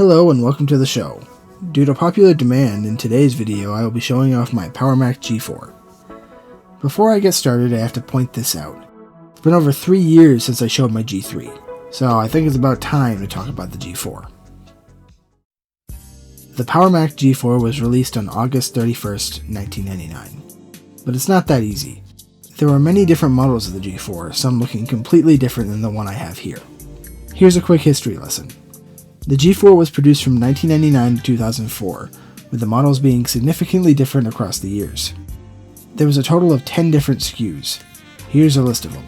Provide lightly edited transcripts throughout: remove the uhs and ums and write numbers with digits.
Hello and welcome to the show. Due to popular demand, in today's video I will be showing off my PowerMac G4. Before I get started, I have to point this out. It's been over 3 years since I showed my G3, so I think it's about time to talk about the G4. The PowerMac G4 was released on August 31st, 1999. But it's not that easy. There are many different models of the G4, some looking completely different than the one I have here. Here's a quick history lesson. The G4 was produced from 1999 to 2004, with the models being significantly different across the years. There was a total of 10 different SKUs. Here's a list of them.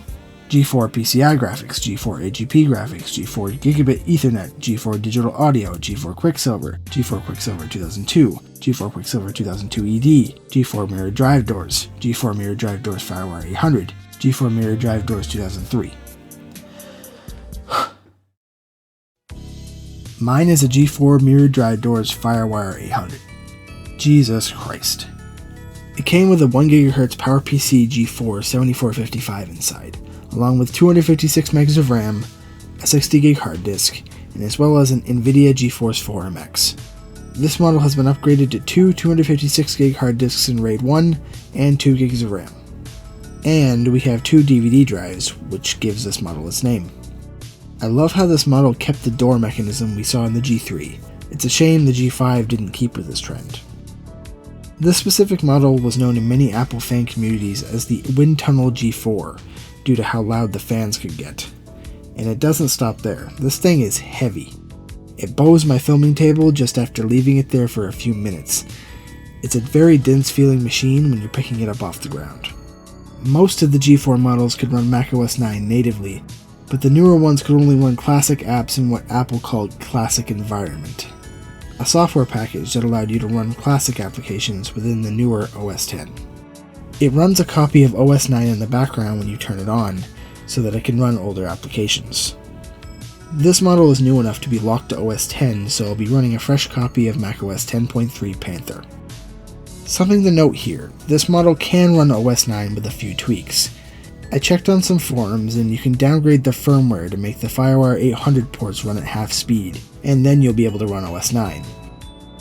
G4 PCI graphics, G4 AGP graphics, G4 Gigabit Ethernet, G4 Digital Audio, G4 Quicksilver, G4 Quicksilver 2002, G4 Quicksilver 2002 ED, G4 Mirror Drive Doors, G4 Mirror Drive Doors FireWire 800, G4 Mirror Drive Doors 2003. Mine is a G4 Mirror Drive Doors FireWire 800. Jesus Christ. It came with a 1GHz PowerPC G4 7455 inside, along with 256 megs of RAM, a 60GB hard disk, and as well as an NVIDIA GeForce 4 MX. This model has been upgraded to two 256GB hard disks in RAID 1 and 2GB of RAM. And we have two DVD drives, which gives this model its name. I love how this model kept the door mechanism we saw in the G3. It's a shame the G5 didn't keep with this trend. This specific model was known in many Apple fan communities as the wind tunnel G4 due to how loud the fans could get. And it doesn't stop there. This thing is heavy. It bows my filming table just after leaving it there for a few minutes. It's a very dense feeling machine when you're picking it up off the ground. Most of the G4 models could run macOS 9 natively, but the newer ones could only run classic apps in what Apple called Classic Environment, a software package that allowed you to run classic applications within the newer OS X. It runs a copy of OS 9 in the background when you turn it on, so that it can run older applications. This model is new enough to be locked to OS X, so I'll be running a fresh copy of macOS 10.3 Panther. Something to note here, this model can run OS 9 with a few tweaks. I checked on some forums and you can downgrade the firmware to make the FireWire 800 ports run at half speed, and then you'll be able to run OS 9.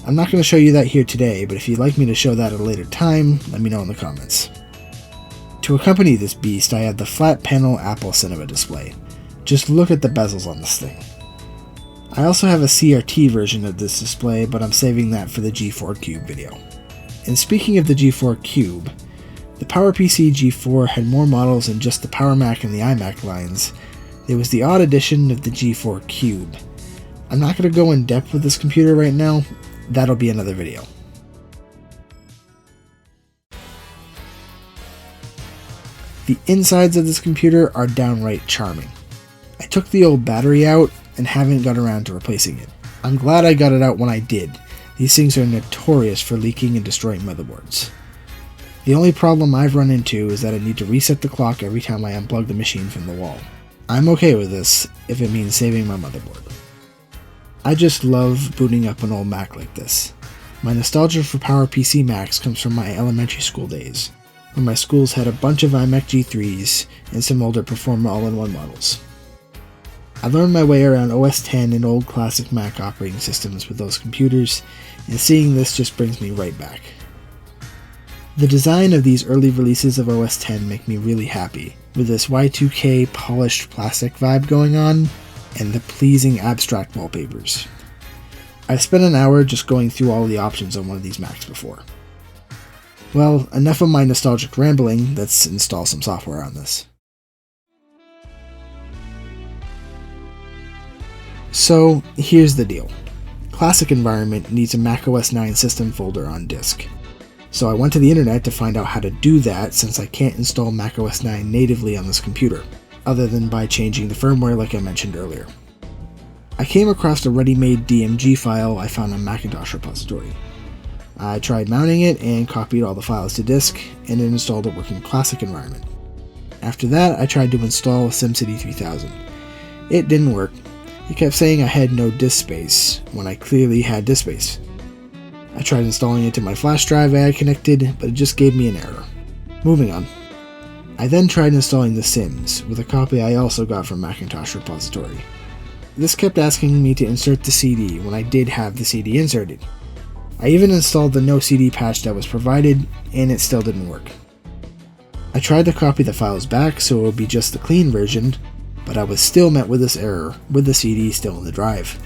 I'm not going to show you that here today, but if you'd like me to show that at a later time, let me know in the comments. To accompany this beast, I have the flat panel Apple Cinema display. Just look at the bezels on this thing. I also have a CRT version of this display, but I'm saving that for the G4 Cube video. And speaking of the G4 Cube, the PowerPC G4 had more models than just the PowerMac and the iMac lines. There was the odd edition of the G4 Cube. I'm not going to go in depth with this computer right now, that'll be another video. The insides of this computer are downright charming. I took the old battery out and haven't got around to replacing it. I'm glad I got it out when I did. These things are notorious for leaking and destroying motherboards. The only problem I've run into is that I need to reset the clock every time I unplug the machine from the wall. I'm okay with this if it means saving my motherboard. I just love booting up an old Mac like this. My nostalgia for PowerPC Macs comes from my elementary school days, when my schools had a bunch of iMac G3s and some older Performa all-in-one models. I learned my way around OS X and old classic Mac operating systems with those computers, and seeing this just brings me right back. The design of these early releases of OS X make me really happy, with this Y2K polished plastic vibe going on, and the pleasing abstract wallpapers. I've spent an hour just going through all the options on one of these Macs before. Well, enough of my nostalgic rambling, let's install some software on this. So, here's the deal. Classic Environment needs a macOS 9 system folder on disk. So I went to the internet to find out how to do that since I can't install macOS 9 natively on this computer, other than by changing the firmware like I mentioned earlier. I came across a ready-made DMG file I found on Macintosh repository. I tried mounting it and copied all the files to disk, and it installed a working Classic Environment. After that, I tried to install SimCity 3000. It didn't work. It kept saying I had no disk space, when I clearly had disk space. I tried installing it to my flash drive I had connected, but it just gave me an error. Moving on. I then tried installing The Sims, with a copy I also got from Macintosh repository. This kept asking me to insert the CD when I did have the CD inserted. I even installed the no CD patch that was provided, and it still didn't work. I tried to copy the files back so it would be just the clean version, but I was still met with this error, with the CD still in the drive.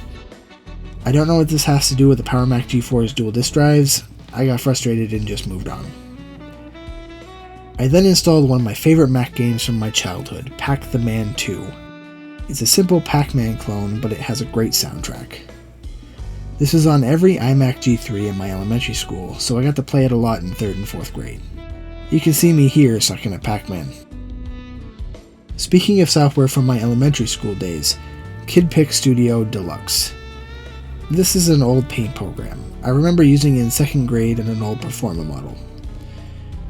I don't know what this has to do with the PowerMac G4's dual disk drives. I got frustrated and just moved on. I then installed one of my favorite Mac games from my childhood, Pac-the-Man 2. It's a simple Pac-Man clone, but it has a great soundtrack. This was on every iMac G3 in my elementary school, so I got to play it a lot in 3rd and 4th grade. You can see me here sucking at Pac-Man. Speaking of software from my elementary school days, KidPix Studio Deluxe. This is an old paint program. I remember using it in 2nd grade in an old Performa model.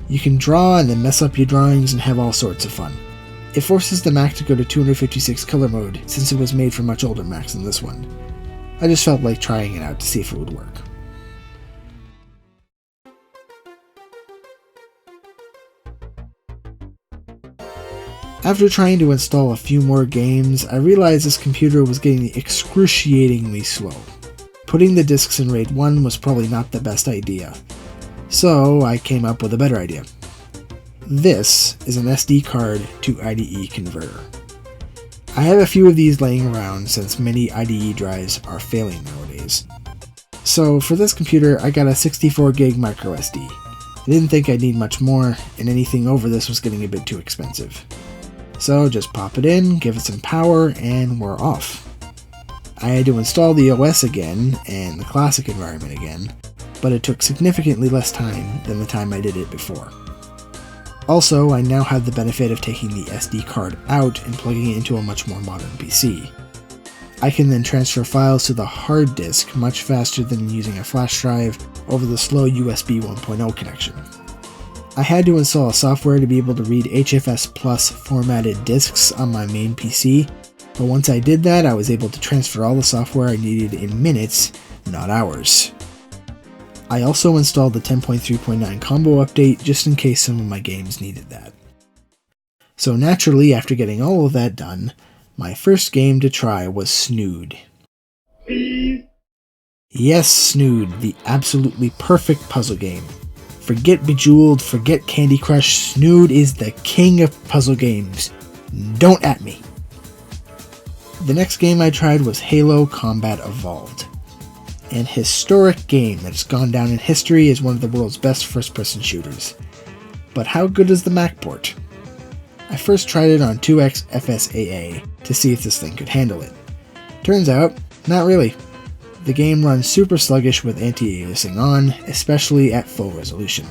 You can draw and then mess up your drawings and have all sorts of fun. It forces the Mac to go to 256 color mode since it was made for much older Macs than this one. I just felt like trying it out to see if it would work. After trying to install a few more games, I realized this computer was getting excruciatingly slow. Putting the discs in RAID 1 was probably not the best idea. So I came up with a better idea. This is an SD card to IDE converter. I have a few of these laying around since many IDE drives are failing nowadays. So for this computer I got a 64 gig micro SD. I didn't think I'd need much more, and anything over this was getting a bit too expensive. So just pop it in, give it some power, and we're off. I had to install the OS again, and the classic environment again, but it took significantly less time than the time I did it before. Also, I now have the benefit of taking the SD card out and plugging it into a much more modern PC. I can then transfer files to the hard disk much faster than using a flash drive over the slow USB 1.0 connection. I had to install software to be able to read HFS Plus formatted disks on my main PC, but once I did that, I was able to transfer all the software I needed in minutes, not hours. I also installed the 10.3.9 combo update just in case some of my games needed that. So naturally, after getting all of that done, my first game to try was Snood. Yes, Snood, the absolutely perfect puzzle game. Forget Bejeweled, forget Candy Crush, Snood is the king of puzzle games. Don't at me. The next game I tried was Halo Combat Evolved. An historic game that has gone down in history as one of the world's best first-person shooters. But how good is the Mac port? I first tried it on 2x FSAA to see if this thing could handle it. Turns out, not really. The game runs super sluggish with anti-aliasing on, especially at full resolution.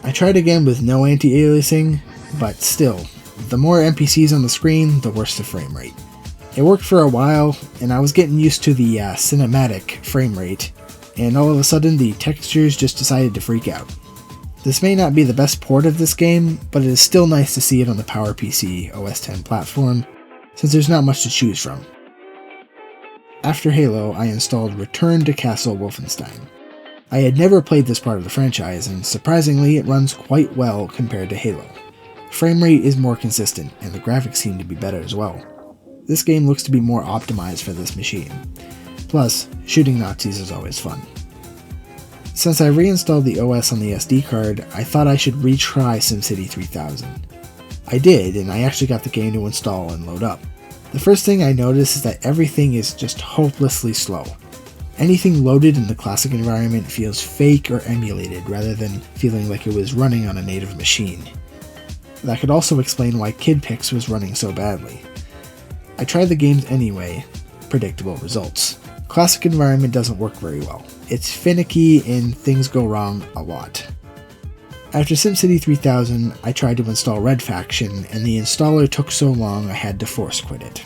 I tried again with no anti-aliasing, but still, the more NPCs on the screen, the worse the frame rate. It worked for a while, and I was getting used to the cinematic frame rate, and all of a sudden the textures just decided to freak out. This may not be the best port of this game, but it is still nice to see it on the PowerPC OS X platform, since there's not much to choose from. After Halo, I installed Return to Castle Wolfenstein. I had never played this part of the franchise, and surprisingly it runs quite well compared to Halo. Frame rate is more consistent, and the graphics seem to be better as well. This game looks to be more optimized for this machine. Plus, shooting Nazis is always fun. Since I reinstalled the OS on the SD card, I thought I should retry SimCity 3000. I did, and I actually got the game to install and load up. The first thing I noticed is that everything is just hopelessly slow. Anything loaded in the classic environment feels fake or emulated rather than feeling like it was running on a native machine. That could also explain why KidPix was running so badly. I tried the games anyway, predictable results. Classic environment doesn't work very well. It's finicky and things go wrong a lot. After SimCity 3000, I tried to install Red Faction, and the installer took so long I had to force quit it.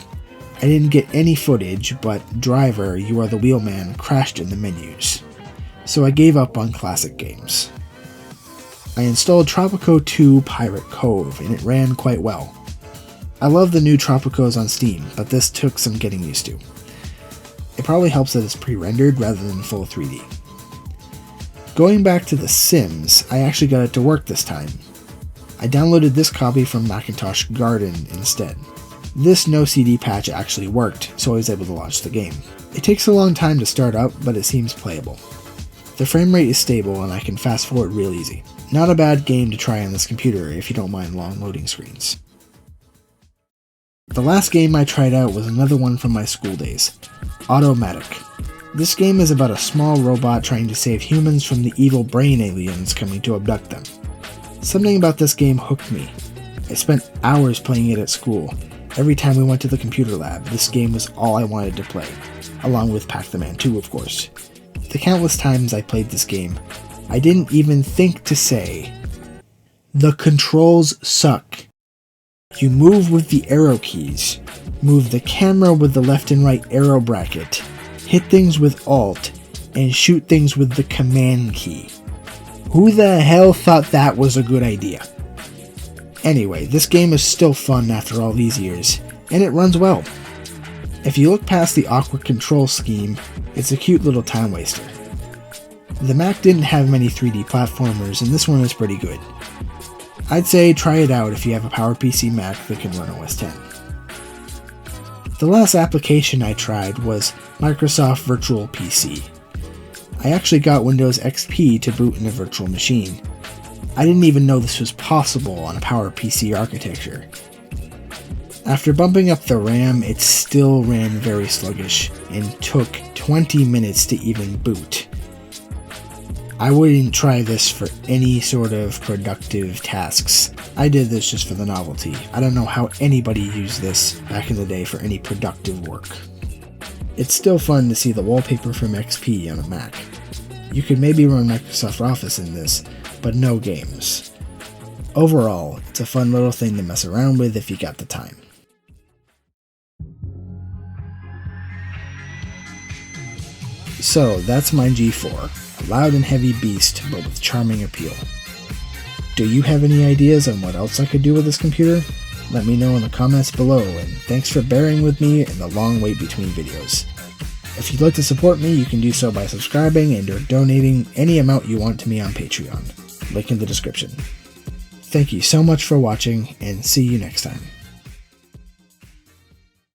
I didn't get any footage, but Driver, You Are the Wheelman crashed in the menus. So I gave up on classic games. I installed Tropico 2 Pirate Cove, and it ran quite well. I love the new Tropicos on Steam, but this took some getting used to. It probably helps that it's pre-rendered rather than full 3D. Going back to The Sims, I actually got it to work this time. I downloaded this copy from Macintosh Garden instead. This no CD patch actually worked, so I was able to launch the game. It takes a long time to start up, but it seems playable. The frame rate is stable and I can fast forward real easy. Not a bad game to try on this computer if you don't mind long loading screens. The last game I tried out was another one from my school days, Automatic. This game is about a small robot trying to save humans from the evil brain aliens coming to abduct them. Something about this game hooked me. I spent hours playing it at school. Every time we went to the computer lab, this game was all I wanted to play, along with Pac-Man 2, of course. The countless times I played this game, I didn't even think to say, "The controls suck." You move with the arrow keys, move the camera with the left and right arrow bracket, hit things with Alt, and shoot things with the Command key. Who the hell thought that was a good idea? Anyway, this game is still fun after all these years, and it runs well. If you look past the awkward control scheme, it's a cute little time waster. The Mac didn't have many 3D platformers, and this one is pretty good. I'd say try it out if you have a PowerPC Mac that can run OS X. The last application I tried was Microsoft Virtual PC. I actually got Windows XP to boot in a virtual machine. I didn't even know this was possible on a PowerPC architecture. After bumping up the RAM, it still ran very sluggish and took 20 minutes to even boot. I wouldn't try this for any sort of productive tasks. I did this just for the novelty. I don't know how anybody used this back in the day for any productive work. It's still fun to see the wallpaper from XP on a Mac. You could maybe run Microsoft Office in this, but no games. Overall, it's a fun little thing to mess around with if you got the time. So that's my G4, a loud and heavy beast but with charming appeal. Do you have any ideas on what else I could do with this computer? Let me know in the comments below, and thanks for bearing with me in the long wait between videos. If you'd like to support me, you can do so by subscribing and or donating any amount you want to me on Patreon. Link in the description. Thank you so much for watching, and see you next time.